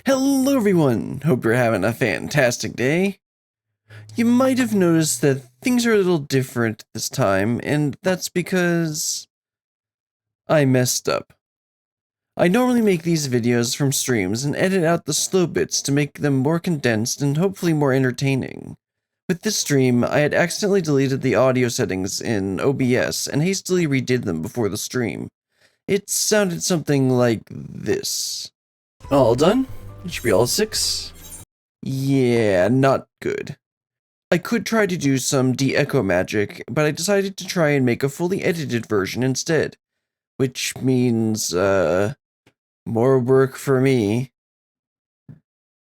Hello everyone! Hope you're having a fantastic day. You might have noticed that things are a little different this time, and that's because I messed up. I normally make these videos from streams and edit out the slow bits to make them more condensed and hopefully more entertaining. With this stream, I had accidentally deleted the audio settings in OBS and hastily redid them before the stream. It sounded something like this. All done? It should be all 6. Yeah, not good. I could try to do some de-echo magic, but I decided to try and make a fully edited version instead. Which means, more work for me.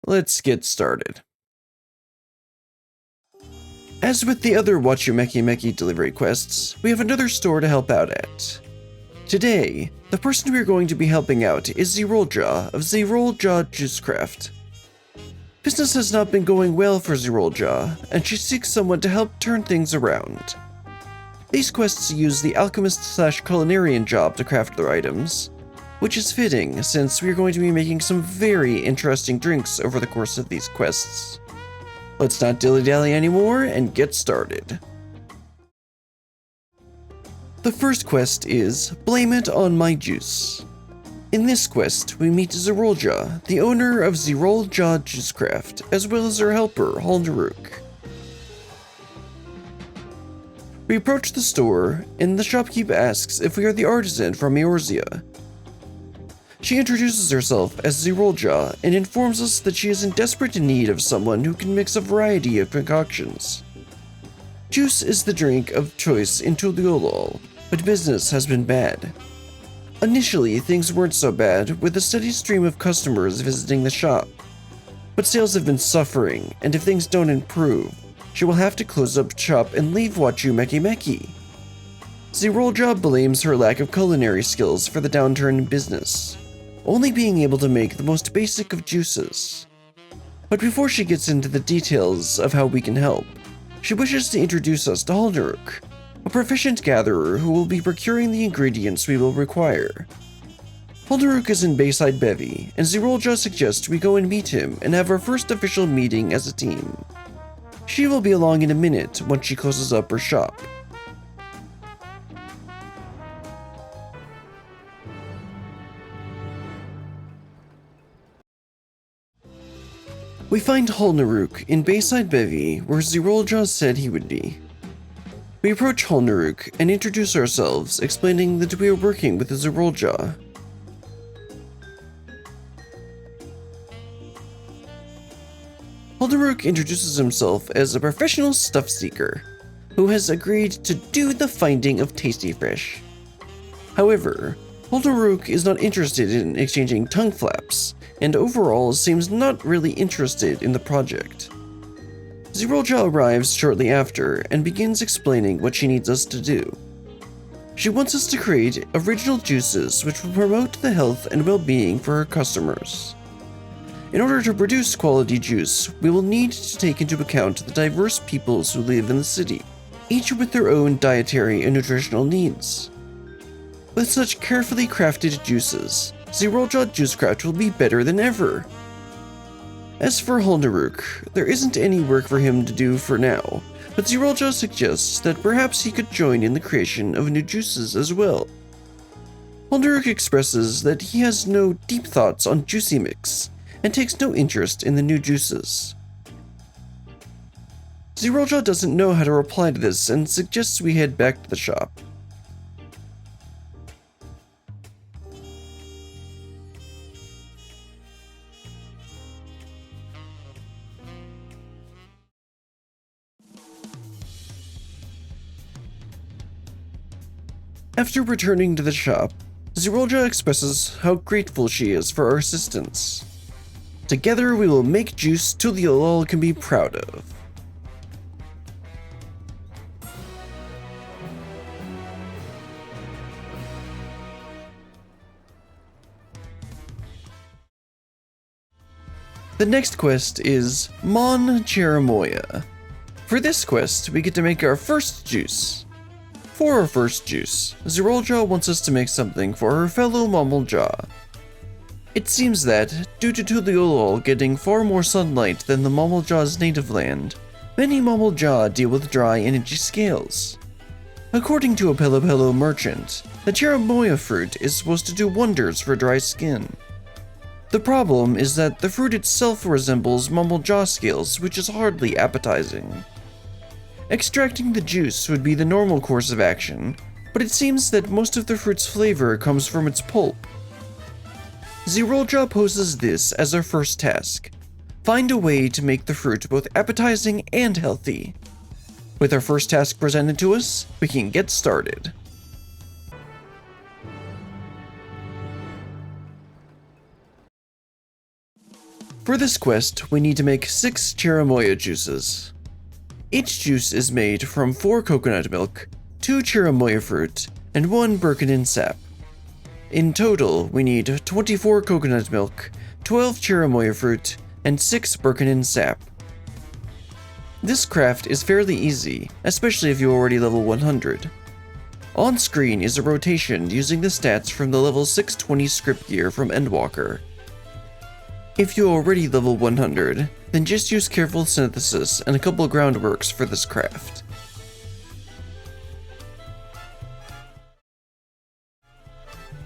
Let's get started. As with the other Wachumeqimeqi delivery quests, we have another store to help out at. Today, the person we are going to be helping out is Xerrol Ja of Xerrol Ja Juicecraft. Business has not been going well for Xerrol Ja, and she seeks someone to help turn things around. These quests use the alchemist/culinarian job to craft their items, which is fitting since we are going to be making some very interesting drinks over the course of these quests. Let's not dilly-dally anymore and get started. The first quest is Blame It on My Juice. In this quest, we meet Xerrol Ja, the owner of Xerrol Ja Juicecraft, as well as her helper, Halnaruk. We approach the store, and the shopkeep asks if we are the artisan from Eorzea. She introduces herself as Xerrol Ja and informs us that she is in desperate need of someone who can mix a variety of concoctions. Juice is the drink of choice in Xeerol, but business has been bad. Initially, things weren't so bad, with a steady stream of customers visiting the shop. But sales have been suffering, and if things don't improve, she will have to close up shop and leave Wachumeqimeqi. Xerrol Ja blames her lack of culinary skills for the downturn in business, only being able to make the most basic of juices. But before she gets into the details of how we can help, she wishes to introduce us to Halnaruk, a proficient gatherer who will be procuring the ingredients we will require. Halnaruk is in Bayside Bevy, and Xerrol Ja suggests we go and meet him and have our first official meeting as a team. She will be along in a minute once she closes up her shop. We find Halnaruk in Bayside Bevy, where Xerrol Ja said he would be. We approach Halnaruk and introduce ourselves, explaining that we are working with Xerrol Ja. Halnaruk introduces himself as a professional stuff seeker, who has agreed to do the finding of tasty fish. However, Halnaruk is not interested in exchanging tongue flaps, and overall seems not really interested in the project. Xerrol Ja arrives shortly after and begins explaining what she needs us to do. She wants us to create original juices which will promote the health and well-being for her customers. In order to produce quality juice, we will need to take into account the diverse peoples who live in the city, each with their own dietary and nutritional needs. With such carefully crafted juices, Xerrol Ja Juicecraft will be better than ever. As for Halnaruk, there isn't any work for him to do for now, but Xerrol Ja suggests that perhaps he could join in the creation of new juices as well. Halnaruk expresses that he has no deep thoughts on juicy mix, and takes no interest in the new juices. Xerrol Ja doesn't know how to reply to this and suggests we head back to the shop. After returning to the shop, Xerrol Ja expresses how grateful she is for our assistance. Together we will make juice Xeerol can be proud of. The next quest is Mon Cherimoya. For this quest, we get to make our first juice. For our first juice, Xerrol Ja wants us to make something for her fellow Mon Ja. It seems that, due to Tuliolol getting far more sunlight than the Mamalja's native land, many Mamalja deal with dry and itchy scales. According to a Pelopelo merchant, the Cherimoya fruit is supposed to do wonders for dry skin. The problem is that the fruit itself resembles Mamalja scales, which is hardly appetizing. Extracting the juice would be the normal course of action, but it seems that most of the fruit's flavor comes from its pulp. Xerrol Ja poses this as our first task: find a way to make the fruit both appetizing and healthy. With our first task presented to us, we can get started. For this quest, we need to make 6 Cherimoya juices. Each juice is made from 4 coconut milk, 2 Cherimoya fruit, and 1 Birkenin sap. In total, we need 24 coconut milk, 12 Cherimoya fruit, and 6 Birkenin sap. This craft is fairly easy, especially if you already level 100. On screen is a rotation using the stats from the level 620 script gear from Endwalker. If you already level 100, then just use careful synthesis and a couple groundworks for this craft.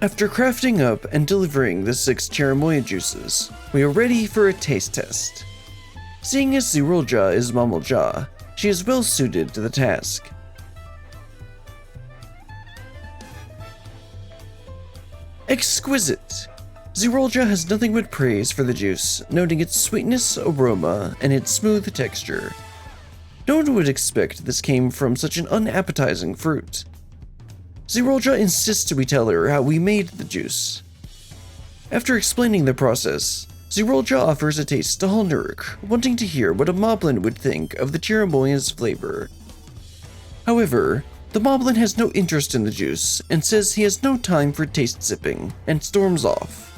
After crafting up and delivering the 6 Cherimoya juices, we are ready for a taste test. Seeing as Xerrol Ja is Mamalja, she is well suited to the task. Exquisite! Xerrol Ja has nothing but praise for the juice, noting its sweetness, aroma, and its smooth texture. No one would expect this came from such an unappetizing fruit. Xerrol Ja insists we tell her how we made the juice. After explaining the process, Xerrol Ja offers a taste to Halnaruk, wanting to hear what a moblin would think of the Cherimoya's flavor. However, the moblin has no interest in the juice and says he has no time for taste sipping, and storms off.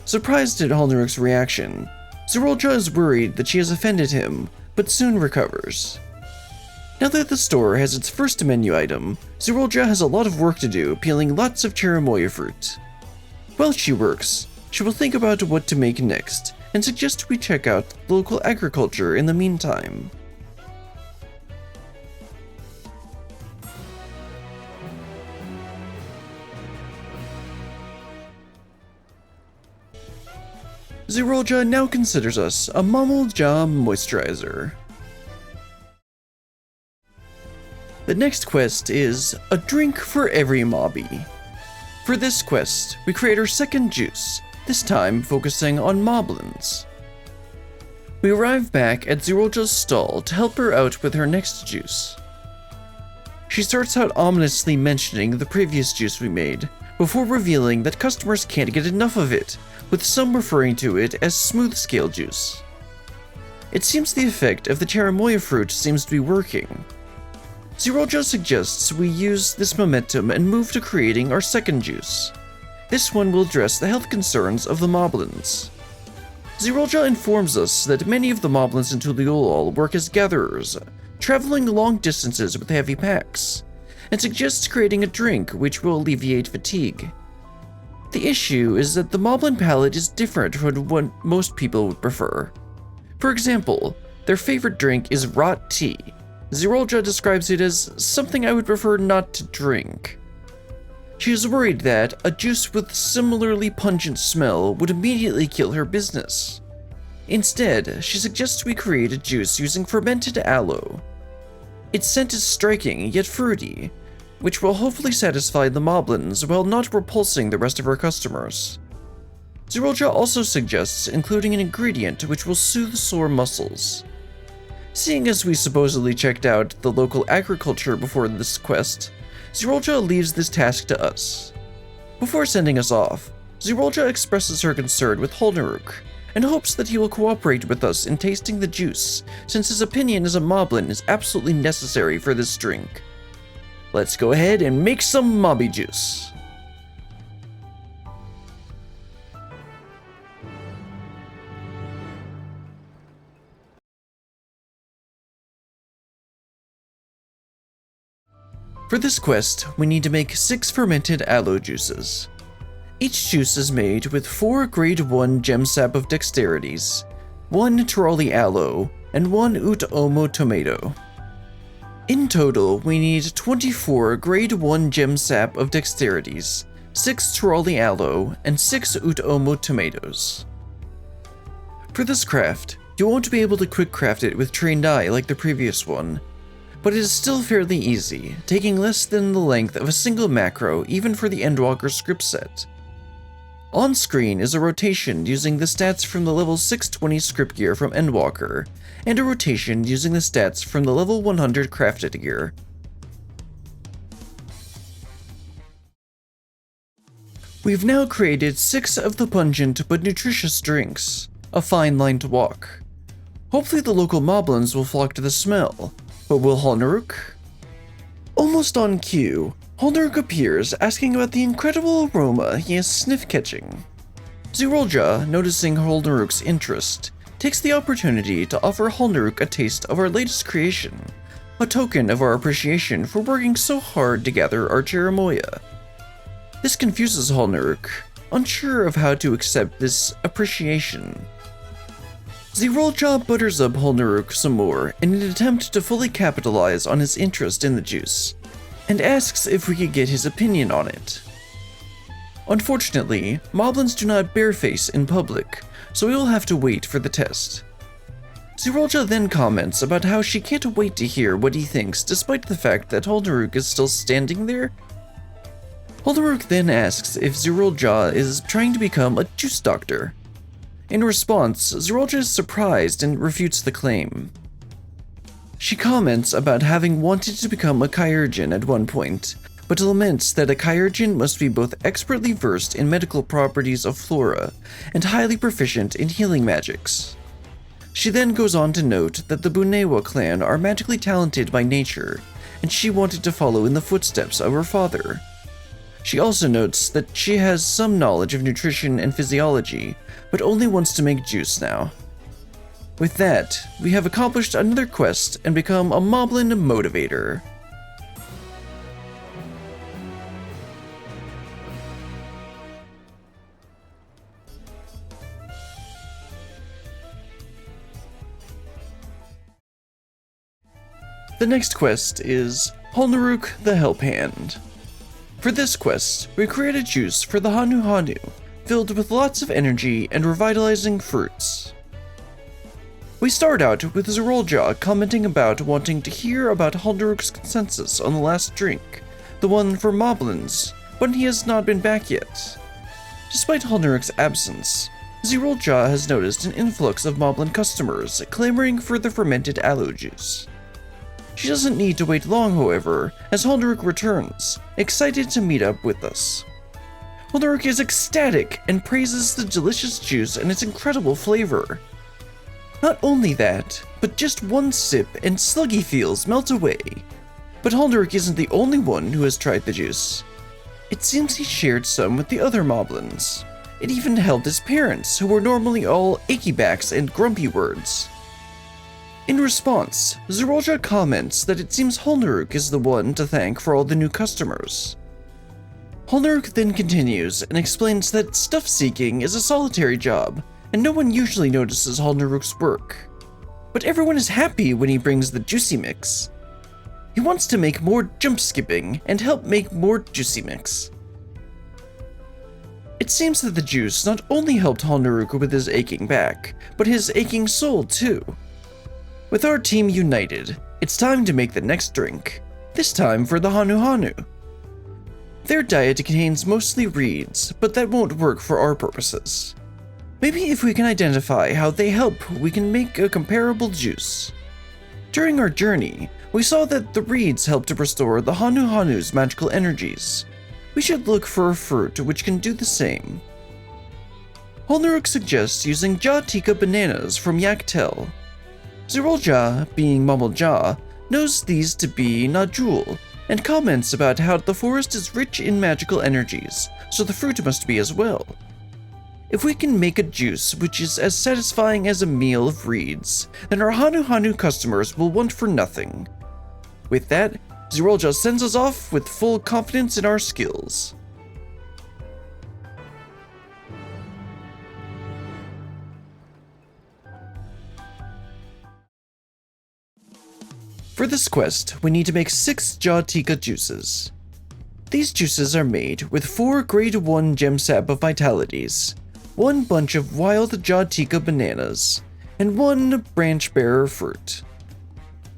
Surprised at Halnaruk's reaction, Xerrol Ja is worried that she has offended him, but soon recovers. Now that the store has its first menu item, Xerrol Ja has a lot of work to do peeling lots of Cherimoya fruit. While she works, she will think about what to make next, and suggest we check out local agriculture in the meantime. Xerrol Ja now considers us a Mamalja moisturizer. The next quest is a drink for Everymobbie. For this quest, we create our second juice, this time focusing on moblins. We arrive back at Xerrol Ja's stall to help her out with her next juice. She starts out ominously mentioning the previous juice we made, before revealing that customers can't get enough of it, with some referring to it as smooth scale juice. It seems the effect of the Cherimoya fruit seems to be working. Xerrol Ja suggests we use this momentum and move to creating our second juice. This one will address the health concerns of the moblins. Xerrol Ja informs us that many of the moblins in Tuliolol work as gatherers, traveling long distances with heavy packs, and suggests creating a drink which will alleviate fatigue. The issue is that the moblin palate is different from what most people would prefer. For example, their favorite drink is rot tea. Xerrol Ja describes it as something I would prefer not to drink. She is worried that a juice with similarly pungent smell would immediately kill her business. Instead, she suggests we create a juice using fermented aloe. Its scent is striking yet fruity, which will hopefully satisfy the moblins while not repulsing the rest of her customers. Xerrol Ja also suggests including an ingredient which will soothe sore muscles. Seeing as we supposedly checked out the local agriculture before this quest, Xerrol Ja leaves this task to us. Before sending us off, Xerrol Ja expresses her concern with Halnaruk, and hopes that he will cooperate with us in tasting the juice, since his opinion as a moblin is absolutely necessary for this drink. Let's go ahead and make some mobbie juice. For this quest, we need to make 6 fermented aloe juices. Each juice is made with 4 grade 1 gem sap of dexterities, 1 Xerrol aloe, and 1 Wachumeqimeqi tomato. In total, we need 24 grade 1 gem sap of dexterities, 6 Xerrol aloe, and 6 Wachumeqimeqi tomatoes. For this craft, you won't be able to quick craft it with trained eye like the previous one, but it is still fairly easy, taking less than the length of a single macro even for the Endwalker script set. On screen is a rotation using the stats from the level 620 script gear from Endwalker, and a rotation using the stats from the level 100 crafted gear. We've now created 6 of the pungent but nutritious drinks, a fine line to walk. Hopefully the local moblins will flock to the smell, but will Halnaruk? Almost on cue, Halnaruk appears asking about the incredible aroma he is sniff-catching. Xerrol Ja, noticing Halnaruk's interest, takes the opportunity to offer Halnaruk a taste of our latest creation, a token of our appreciation for working so hard to gather our Cherimoya. This confuses Halnaruk, unsure of how to accept this appreciation. Xerrol Ja butters up Halnaruk some more in an attempt to fully capitalize on his interest in the juice, and asks if we could get his opinion on it. Unfortunately, moblins do not bareface in public, so we will have to wait for the test. Xerrol Ja then comments about how she can't wait to hear what he thinks despite the fact that Halnaruk is still standing there. Halnaruk then asks if Xerrol Ja is trying to become a juice doctor. In response, Xerrol Ja is surprised and refutes the claim. She comments about having wanted to become a chirurgeon at one point, but laments that a chirurgeon must be both expertly versed in medical properties of flora and highly proficient in healing magics. She then goes on to note that the Bunewa clan are magically talented by nature, and she wanted to follow in the footsteps of her father. She also notes that she has some knowledge of nutrition and physiology, but only wants to make juice now. With that, we have accomplished another quest and become a moblin motivator. The next quest is Halnaruk the Helphand. For this quest, we create a juice for the Hanu, filled with lots of energy and revitalizing fruits. We start out with Xerrol Ja commenting about wanting to hear about Halnaruk's consensus on the last drink, the one for moblins, but he has not been back yet. Despite Halnaruk's absence, Xerrol Ja has noticed an influx of moblin customers clamoring for the fermented aloe juice. She doesn't need to wait long, however, as Halnaruk returns, excited to meet up with us. Halnaruk is ecstatic and praises the delicious juice and its incredible flavor. Not only that, but just one sip and sluggy feels melt away. But Halnaruk isn't the only one who has tried the juice. It seems he shared some with the other moblins. It even helped his parents, who were normally all achy backs and grumpy words. In response, Xerrol Ja comments that it seems Halnaruk is the one to thank for all the new customers. Halnaruk then continues and explains that stuff seeking is a solitary job, and no one usually notices Halnaruk's work. But everyone is happy when he brings the juicy mix. He wants to make more jump skipping and help make more juicy mix. It seems that the juice not only helped Halnaruk with his aching back, but his aching soul too. With our team united, it's time to make the next drink, this time for the Hanu. Their diet contains mostly reeds, but that won't work for our purposes. Maybe if we can identify how they help, we can make a comparable juice. During our journey, we saw that the reeds help to restore the Hanu's magical energies. We should look for a fruit which can do the same. Halnaruk suggests using Jatika bananas from Yaktel. Xerrol Ja, being Mumble Ja, knows these to be Najul, and comments about how the forest is rich in magical energies, so the fruit must be as well. If we can make a juice which is as satisfying as a meal of reeds, then our Hanu customers will want for nothing. With that, Xerrol Ja sends us off with full confidence in our skills. For this quest, we need to make 6 Ja juices. These juices are made with 4 grade 1 gem sap of vitalities, 1 bunch of wild Ja bananas, and 1 branch bearer fruit.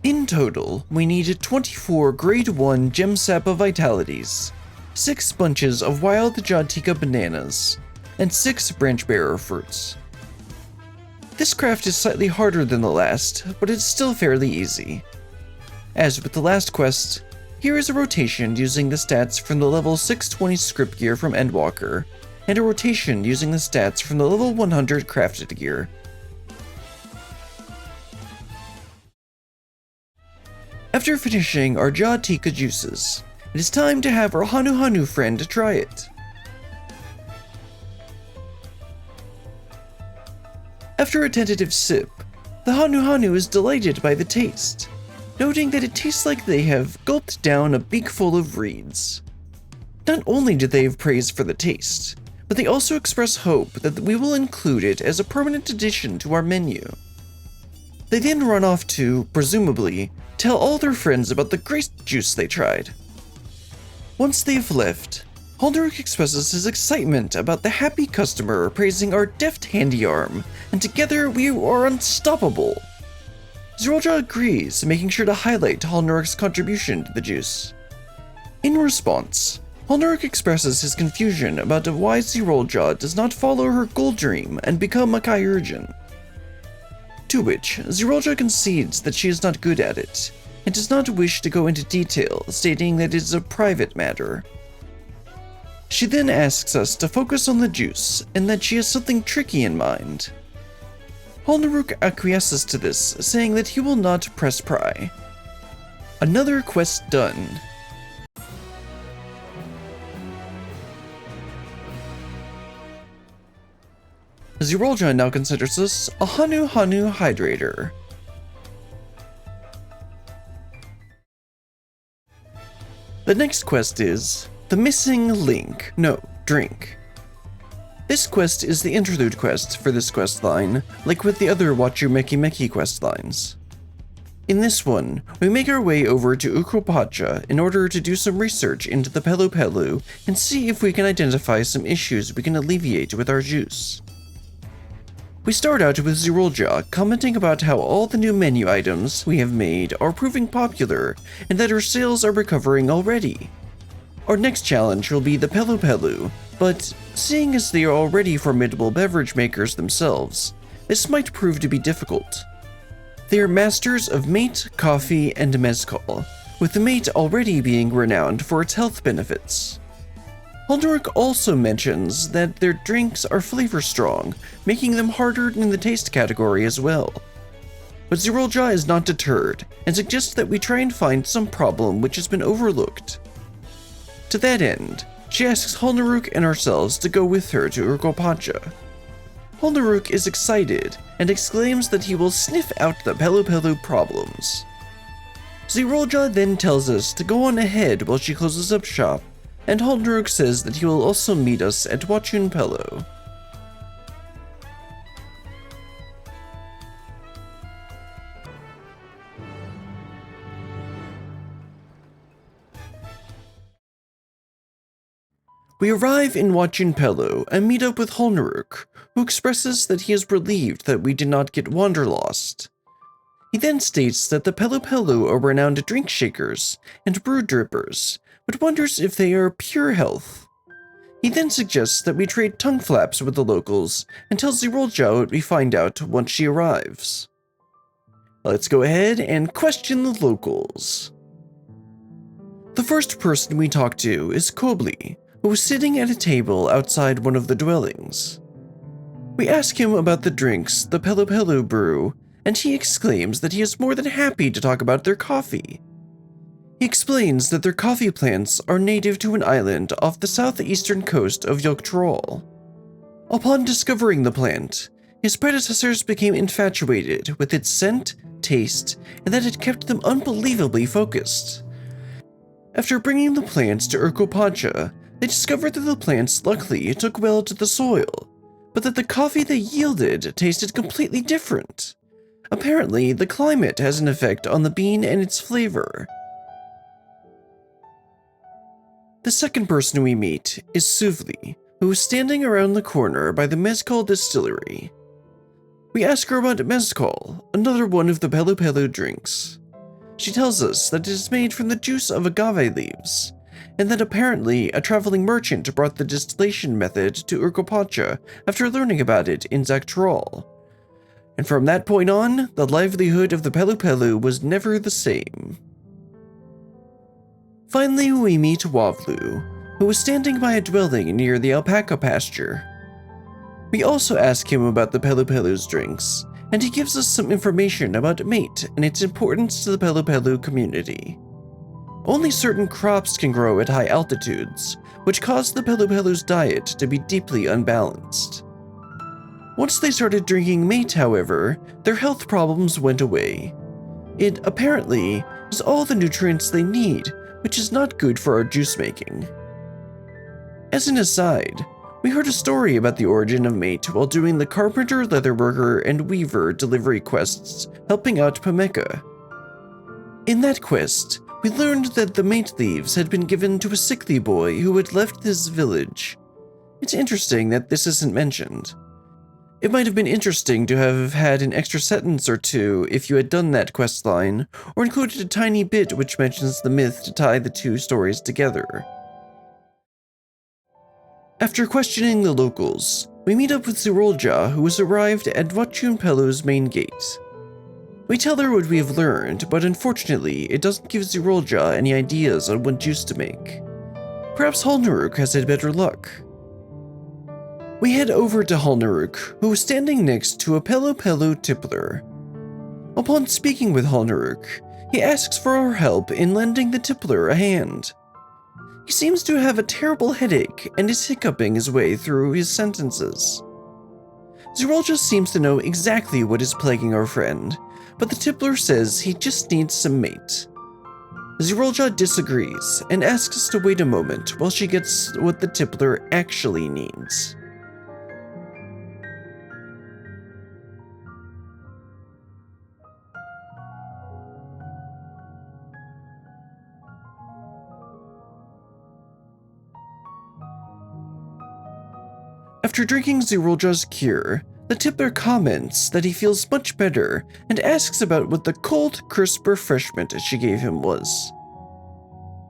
In total, we need 24 grade 1 gem sap of vitalities, 6 bunches of wild Ja bananas, and 6 branch bearer fruits. This craft is slightly harder than the last, but it's still fairly easy. As with the last quest, here is a rotation using the stats from the level 620 script gear from Endwalker, and a rotation using the stats from the level 100 crafted gear. After finishing our Ja juices, it is time to have our Hanu friend try it. After a tentative sip, the Hanu is delighted by the taste, noting that it tastes like they have gulped down a beakful of reeds. Not only do they have praise for the taste, but they also express hope that we will include it as a permanent addition to our menu. They then run off to, presumably, tell all their friends about the great juice they tried. Once they have left, Halnaruk expresses his excitement about the happy customer praising our deft handy arm, and together we are unstoppable. Xerrol Ja agrees, making sure to highlight Halnaruk's contribution to the juice. In response, Halnaruk expresses his confusion about why Xerrol Ja does not follow her gold dream and become a Kyurgeon. To which, Xerrol Ja concedes that she is not good at it, and does not wish to go into detail, stating that it is a private matter. She then asks us to focus on the juice, and that she has something tricky in mind. Halnaruk acquiesces to this, saying that he will not press pry. Another quest done. Xerrol Ja now considers us a Hanu hydrator. The next quest is the missing drink. This quest is the interlude quest for this quest line, like with the other Wachumeqimeqi quest lines. In this one, we make our way over to Ukropacha in order to do some research into the Pelu and see if we can identify some issues we can alleviate with our juice. We start out with Xerrol Ja commenting about how all the new menu items we have made are proving popular and that our sales are recovering already. Our next challenge will be the Pelu, but seeing as they are already formidable beverage makers themselves, this might prove to be difficult. They are masters of mate, coffee, and mezcal, with the mate already being renowned for its health benefits. Halnaruk also mentions that their drinks are flavor strong, making them harder in the taste category as well. But Xerrol Ja is not deterred, and suggests that we try and find some problem which has been overlooked. To that end, she asks Halnaruk and ourselves to go with her to Ukropacha. Halnaruk is excited, and exclaims that he will sniff out the Pelu problems. Xerrol Ja then tells us to go on ahead while she closes up shop, and Halnaruk says that he will also meet us at Wachumeqimeqi. We arrive in Wachumeqimeqi and meet up with Halnaruk, who expresses that he is relieved that we did not get wanderlost. He then states that the Pelu are renowned drink shakers and brew drippers, but wonders if they are pure health. He then suggests that we trade tongue flaps with the locals and tells Xerrol Ja what we find out once she arrives. Let's go ahead and question the locals. The first person we talk to is Kobli, who was sitting at a table outside one of the dwellings. We ask him about the drinks the Pelu brew, and he exclaims that he is more than happy to talk about their coffee. He explains that their coffee plants are native to an island off the southeastern coast of Xerrol. Upon discovering the plant, his predecessors became infatuated with its scent, taste, and that it kept them unbelievably focused. After bringing the plants to Xerrol, they discovered that the plants luckily took well to the soil, but that the coffee they yielded tasted completely different. Apparently, the climate has an effect on the bean and its flavor. The second person we meet is Suvli, who is standing around the corner by the mezcal distillery. We ask her about mezcal, another one of the Pelu Pelu drinks. She tells us that it is made from the juice of agave leaves, and that apparently a traveling merchant brought the distillation method to Xerrol after learning about it in Xerrol. And from that point on, the livelihood of the Pelu Pelu was never the same. Finally, we meet Wavlu, who was standing by a dwelling near the alpaca pasture. We also ask him about the Pelu Pelu's drinks, and he gives us some information about mate and its importance to the Pelu Pelu community. Only certain crops can grow at high altitudes, which caused the Pelu Pelu's diet to be deeply unbalanced. Once they started drinking mate, however, their health problems went away. It apparently has all the nutrients they need, which is not good for our juice making. As an aside, we heard a story about the origin of mate while doing the carpenter, leatherworker, and weaver delivery quests helping out Pemeka. In that quest, we learned that the mate leaves had been given to a sickly boy who had left his village. It's interesting that this isn't mentioned. It might have been interesting to have had an extra sentence or two if you had done that questline, or included a tiny bit which mentions the myth to tie the two stories together. After questioning the locals, we meet up with Xerrol Ja, who has arrived at Wachumeqimeqi's main gate. We tell her what we have learned, but unfortunately, it doesn't give Xerrol Ja any ideas on what juice to make. Perhaps Halnaruk has had better luck. We head over to Halnaruk, who is standing next to a Pelu Pelu tippler. Upon speaking with Halnaruk, he asks for our help in lending the tippler a hand. He seems to have a terrible headache and is hiccuping his way through his sentences. Xerrol just seems to know exactly what is plaguing our friend, but the tippler says he just needs some mate. Xerrol Ja disagrees and asks us to wait a moment while she gets what the tippler actually needs. After drinking Xerrol Ja's cure, the tippler comments that he feels much better and asks about what the cold, crisp refreshment she gave him was.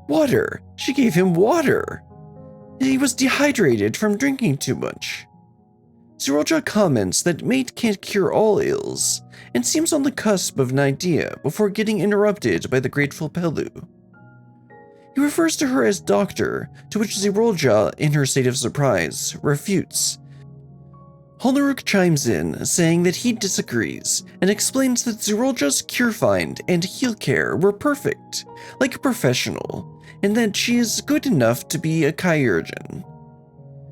Water! She gave him water! He was dehydrated from drinking too much. Xerrol Ja comments that mate can't cure all ills, and seems on the cusp of an idea before getting interrupted by the grateful Pelu. He refers to her as doctor, to which Xerrol Ja, in her state of surprise, refutes. Halnaruk chimes in, saying that he disagrees, and explains that Xerrol Ja's cure find and heal care were perfect, like a professional, and that she is good enough to be a chirurgeon.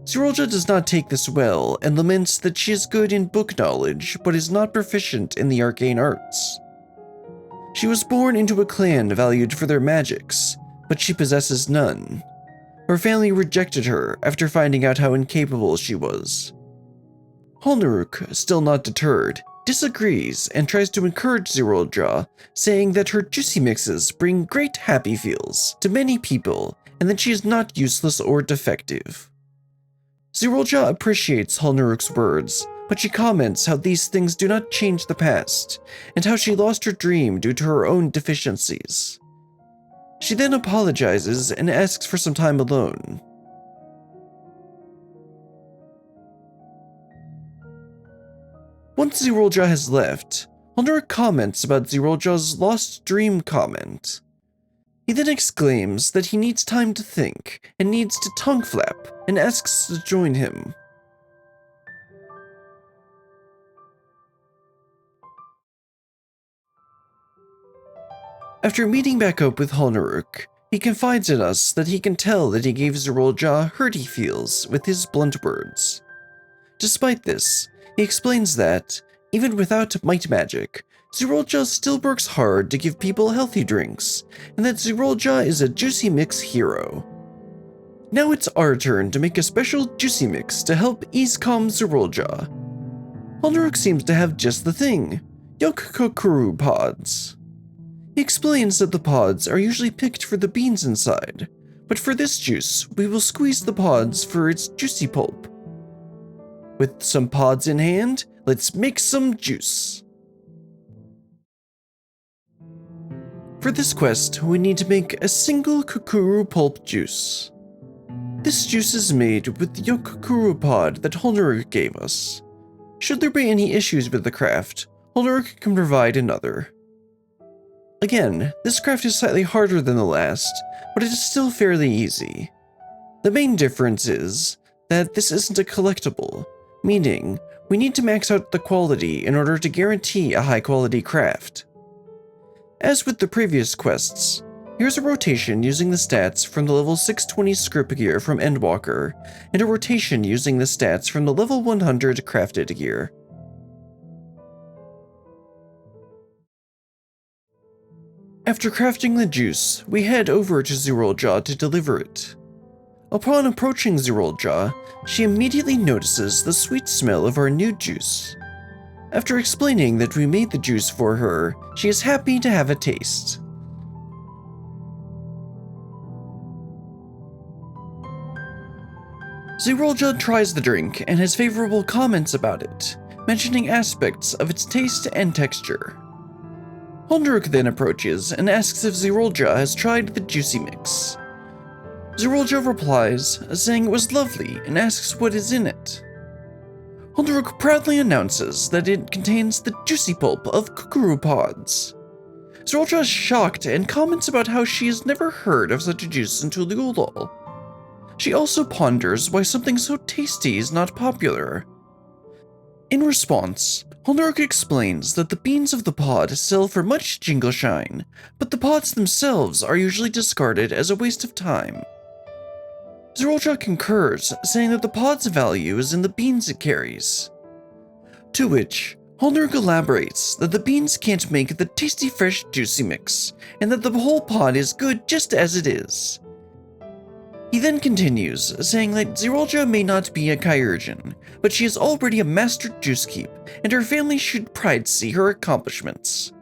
Xerrol Ja does not take this well, and laments that she is good in book knowledge, but is not proficient in the arcane arts. She was born into a clan valued for their magics, but she possesses none. Her family rejected her after finding out how incapable she was. Halnaruk, still not deterred, disagrees and tries to encourage Xerrol Ja, saying that her juicy mixes bring great happy feels to many people and that she is not useless or defective. Xerrol Ja appreciates Halnaruk's words, but she comments how these things do not change the past, and how she lost her dream due to her own deficiencies. She then apologizes and asks for some time alone. Once Xerrol Ja has left, Halnaruk comments about Xerrol Ja's lost dream comment. He then exclaims that he needs time to think and needs to tongue flap and asks to join him. After meeting back up with Halnaruk, he confides in us that he can tell that he gave Xerrol Ja hurt he feels with his blunt words. Despite this, he explains that, even without might magic, Xerrol Ja still works hard to give people healthy drinks, and that Xerrol Ja is a juicy mix hero. Now it's our turn to make a special juicy mix to help ease calm Xerrol Ja. Halnaruk seems to have just the thing, Yokkokuru pods. He explains that the pods are usually picked for the beans inside, but for this juice, we will squeeze the pods for its juicy pulp. With some pods in hand, let's make some juice. For this quest, we need to make a single kokuru pulp juice. This juice is made with the Yokkokuru pod that Halnaruk gave us. Should there be any issues with the craft, Halnaruk can provide another. Again, this craft is slightly harder than the last, but it is still fairly easy. The main difference is that this isn't a collectible, meaning we need to max out the quality in order to guarantee a high quality craft. As with the previous quests, here's a rotation using the stats from the level 620 script gear from Endwalker, and a rotation using the stats from the level 100 crafted gear. After crafting the juice, we head over to Xerrol Ja to deliver it. Upon approaching Xerrol Ja, she immediately notices the sweet smell of our new juice. After explaining that we made the juice for her, she is happy to have a taste. Xerrol Ja tries the drink and has favorable comments about it, mentioning aspects of its taste and texture. Halnaruk then approaches and asks if Xerrol Ja has tried the juicy mix. Xerrol Ja replies, saying it was lovely, and asks what is in it. Halnaruk proudly announces that it contains the juicy pulp of kokuru pods. Xerrol Ja is shocked and comments about how she has never heard of such a juice until Xeerol. She also ponders why something so tasty is not popular. In response, Halnaruk explains that the beans of the pod sell for much jingle shine, but the pods themselves are usually discarded as a waste of time. Xerrol Ja concurs, saying that the pod's value is in the beans it carries. To which, Halnaruk elaborates that the beans can't make the tasty fresh juicy mix, and that the whole pod is good just as it is. He then continues, saying that Xerrol Ja may not be a Kyurgeon, but she is already a master juice keep, and her family should pride to see her accomplishments.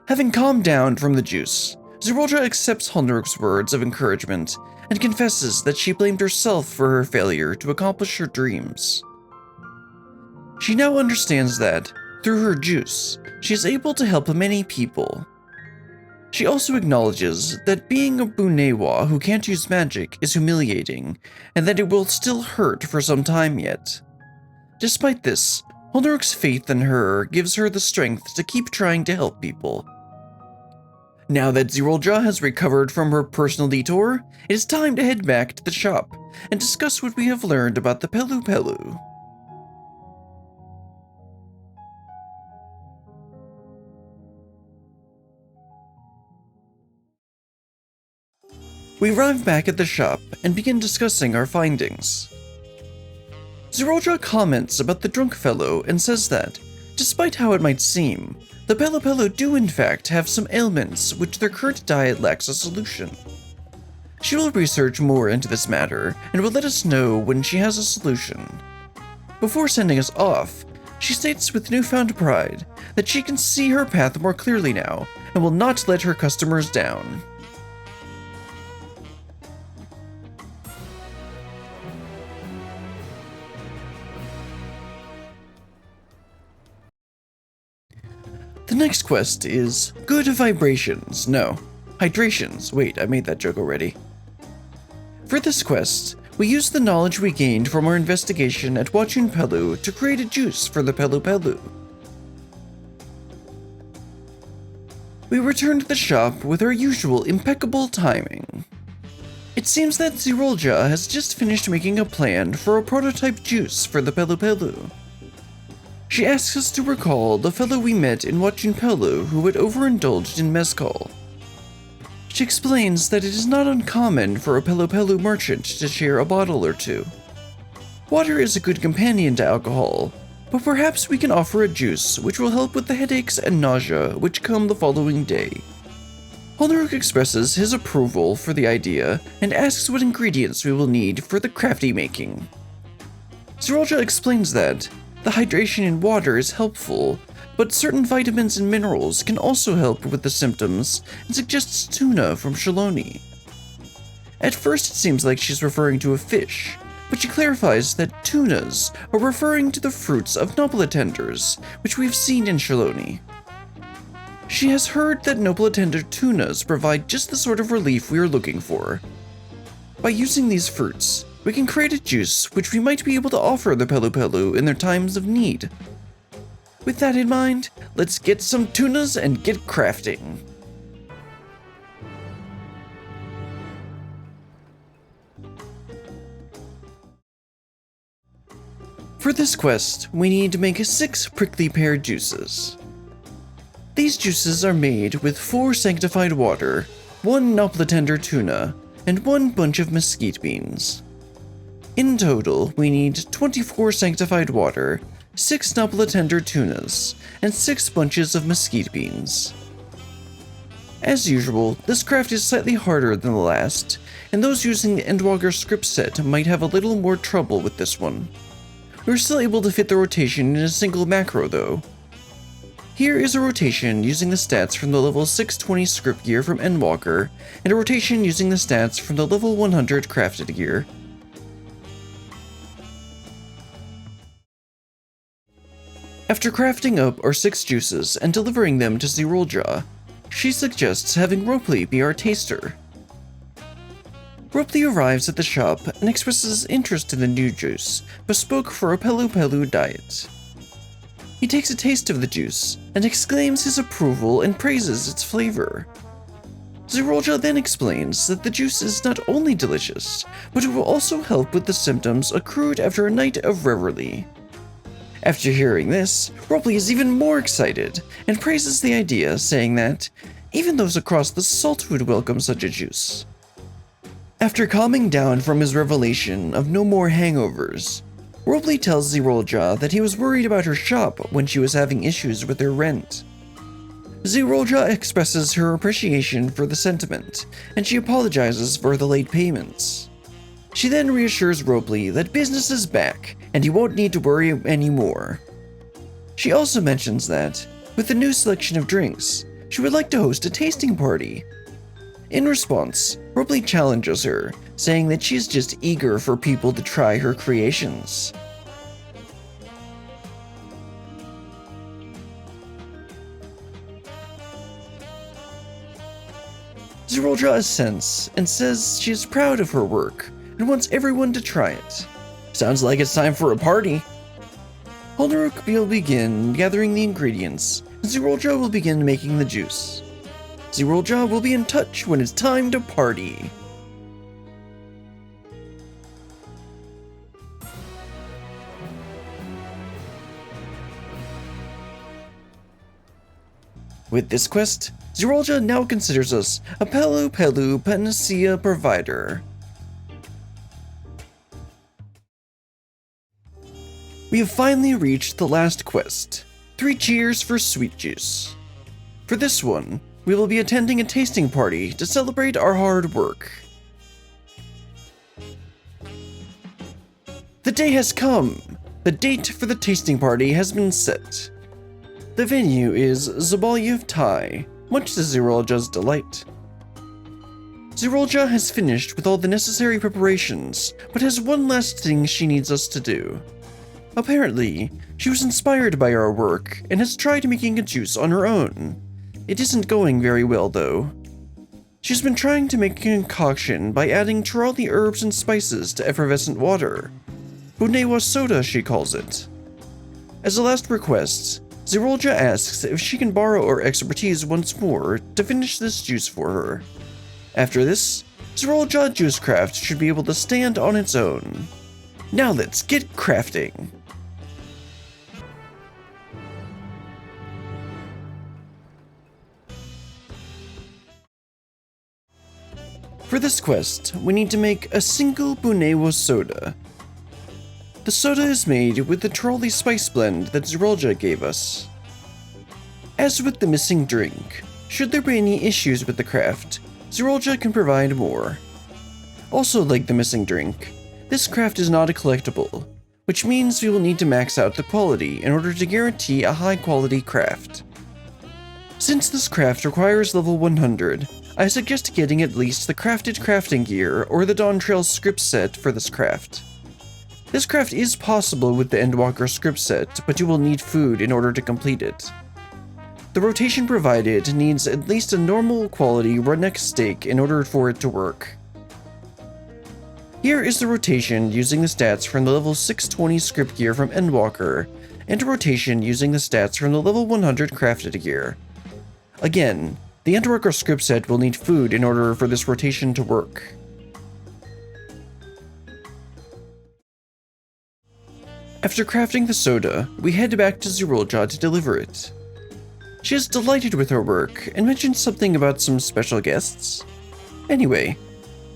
Having calmed down from the juice, Xerrol Ja accepts Halnaruk's words of encouragement and confesses that she blamed herself for her failure to accomplish her dreams. She now understands that, through her juice, she is able to help many people. She also acknowledges that being a Bunewa who can't use magic is humiliating, and that it will still hurt for some time yet. Despite this, Halnaruk's faith in her gives her the strength to keep trying to help people. Now that Xerrol Ja has recovered from her personal detour, it is time to head back to the shop and discuss what we have learned about the Pelu Pelu. We arrive back at the shop and begin discussing our findings. Xerrol Ja comments about the drunk fellow and says that, despite how it might seem, the Pelu Pelu do in fact have some ailments which their current diet lacks a solution. She will research more into this matter and will let us know when she has a solution. Before sending us off, she states with newfound pride that she can see her path more clearly now and will not let her customers down. The next quest is Good Vibrations. No, Hydrations. Wait, I made that joke already. For this quest, we use the knowledge we gained from our investigation at Wachumeqimeqi to create a juice for the Pelu Pelu. We return to the shop with our usual impeccable timing. It seems that Xerrol Ja has just finished making a plan for a prototype juice for the Pelu Pelu. She asks us to recall the fellow we met in Wachumeqimeqi who had overindulged in mezcal. She explains that it is not uncommon for a Pelu merchant to share a bottle or two. Water is a good companion to alcohol, but perhaps we can offer a juice which will help with the headaches and nausea which come the following day. Halnaruk expresses his approval for the idea and asks what ingredients we will need for the crafty making. Xerrol Ja explains that the hydration in water is helpful, but certain vitamins and minerals can also help with the symptoms and suggests tuna from Shaloni. At first it seems like she's referring to a fish, but she clarifies that tunas are referring to the fruits of nopalitenders, which we've seen in Shaloni. She has heard that nopalitender tunas provide just the sort of relief we are looking for. By using these fruits, we can create a juice which we might be able to offer the Pelu in their times of need. With that in mind, let's get some tunas and get crafting. For this quest, we need to make 6 prickly pear juices. These juices are made with 4 sanctified water, 1 nopalitender tuna, and 1 bunch of mesquite beans. In total, we need 24 sanctified water, 6 nopalitender tunas, and 6 bunches of mesquite beans. As usual, this craft is slightly harder than the last, and those using the Endwalker script set might have a little more trouble with this one. We're still able to fit the rotation in a single macro though. Here is a rotation using the stats from the level 620 script gear from Endwalker, and a rotation using the stats from the level 100 crafted gear. After crafting up our 6 juices and delivering them to Xerrol Ja, she suggests having Ropli be our taster. Ropli arrives at the shop and expresses interest in the new juice, bespoke for a Pelu diet. He takes a taste of the juice and exclaims his approval and praises its flavor. Xerrol Ja then explains that the juice is not only delicious, but it will also help with the symptoms accrued after a night of revelry. After hearing this, Ropli is even more excited and praises the idea, saying that even those across the salt would welcome such a juice. After calming down from his revelation of no more hangovers, Ropli tells Xerrol Ja that he was worried about her shop when she was having issues with her rent. Xerrol Ja expresses her appreciation for the sentiment, and she apologizes for the late payments. She then reassures Ropli that business is back, and he won't need to worry anymore. She also mentions that, with the new selection of drinks, she would like to host a tasting party. In response, Ropli challenges her, saying that she's just eager for people to try her creations. Xerrol Ja assents and says she is proud of her work and wants everyone to try it. Sounds like it's time for a party. Halnaruk will begin gathering the ingredients, and Xerrol Ja will begin making the juice. Xerrol Ja will be in touch when it's time to party. With this quest, Xerrol Ja now considers us a Pelu panacea provider. We have finally reached the last quest, 3 cheers for sweet juice. For this one, we will be attending a tasting party to celebrate our hard work. The day has come! The date for the tasting party has been set. The venue is Zabalyev Tai, much to Xerrol Ja's delight. Xerrol Ja has finished with all the necessary preparations, but has one last thing she needs us to do. Apparently, she was inspired by our work and has tried making a juice on her own. It isn't going very well though. She's been trying to make a concoction by adding Xerroli herbs and spices to effervescent water. Bunewa soda, she calls it. As a last request, Xerrol Ja asks if she can borrow our expertise once more to finish this juice for her. After this, Xerrol Ja Juicecraft should be able to stand on its own. Now let's get crafting! For this quest, we need to make a single Bunewo soda. The soda is made with the trolley spice blend that Xerrol Ja gave us. As with the missing drink, should there be any issues with the craft, Xerrol Ja can provide more. Also, like the missing drink, this craft is not a collectible, which means we will need to max out the quality in order to guarantee a high quality craft. Since this craft requires level 100, I suggest getting at least the crafted crafting gear or the Dawn Trail script set for this craft. This craft is possible with the Endwalker script set, but you will need food in order to complete it. The rotation provided needs at least a normal quality redneck steak in order for it to work. Here is the rotation using the stats from the level 620 script gear from Endwalker, and a rotation using the stats from the level 100 crafted gear. Again, the Endwalker script set will need food in order for this rotation to work. After crafting the soda, we head back to Xerrol Ja to deliver it. She is delighted with her work and mentions something about some special guests. Anyway,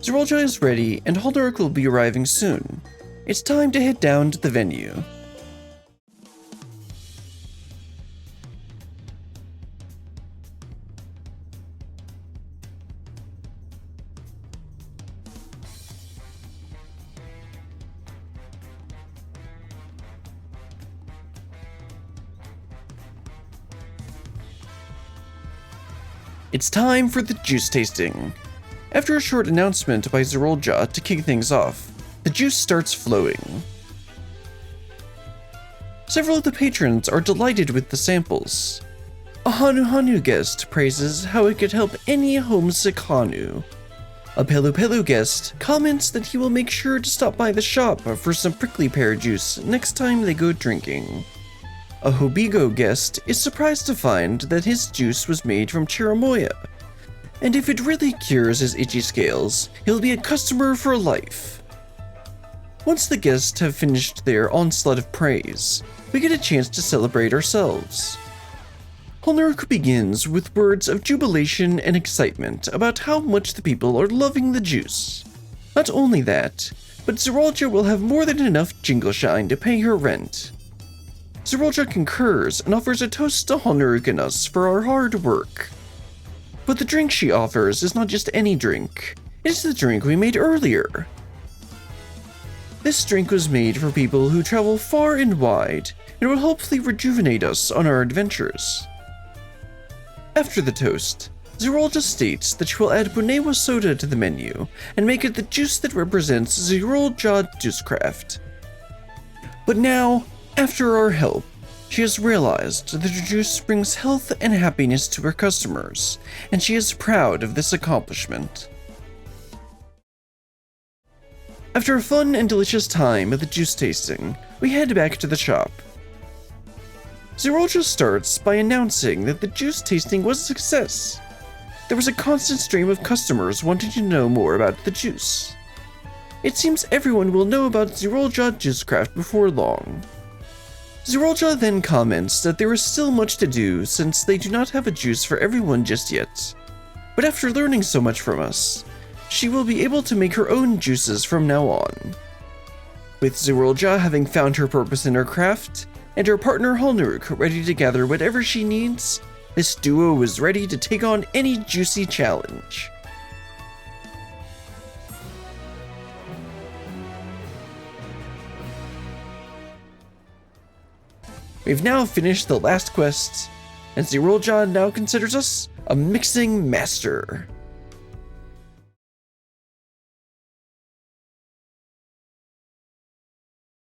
Xerrol Ja is ready and Halnaruk will be arriving soon. It's time to head down to the venue. It's time for the juice tasting. After a short announcement by Xerrol Ja to kick things off, the juice starts flowing. Several of the patrons are delighted with the samples. A Hanu guest praises how it could help any homesick Hanu. A Pelu guest comments that he will make sure to stop by the shop for some prickly pear juice next time they go drinking. A Hobigo guest is surprised to find that his juice was made from Cherimoya, and if it really cures his itchy scales, he'll be a customer for life. Once the guests have finished their onslaught of praise, we get a chance to celebrate ourselves. Halnaruk begins with words of jubilation and excitement about how much the people are loving the juice. Not only that, but Xerrol Ja will have more than enough jingle shine to pay her rent. Xerrol Ja concurs and offers a toast to Halnaruk and us for our hard work. But the drink she offers is not just any drink, it's the drink we made earlier. This drink was made for people who travel far and wide and will hopefully rejuvenate us on our adventures. After the toast, Xerrol Ja states that she will add Bunewo soda to the menu and make it the juice that represents Xerrol Ja Juicecraft. But now, after our help, she has realized that her juice brings health and happiness to her customers, and she is proud of this accomplishment. After a fun and delicious time at the juice tasting, we head back to the shop. Xerrol Ja starts by announcing that the juice tasting was a success. There was a constant stream of customers wanting to know more about the juice. It seems everyone will know about Xerrol Ja Juicecraft before long. Xerrol Ja then comments that there is still much to do since they do not have a juice for everyone just yet. But after learning so much from us, she will be able to make her own juices from now on. With Xerrol Ja having found her purpose in her craft, and her partner Halnaruk ready to gather whatever she needs, this duo is ready to take on any juicy challenge. We've now finished the last quest, and Xerrol Ja now considers us a mixing master.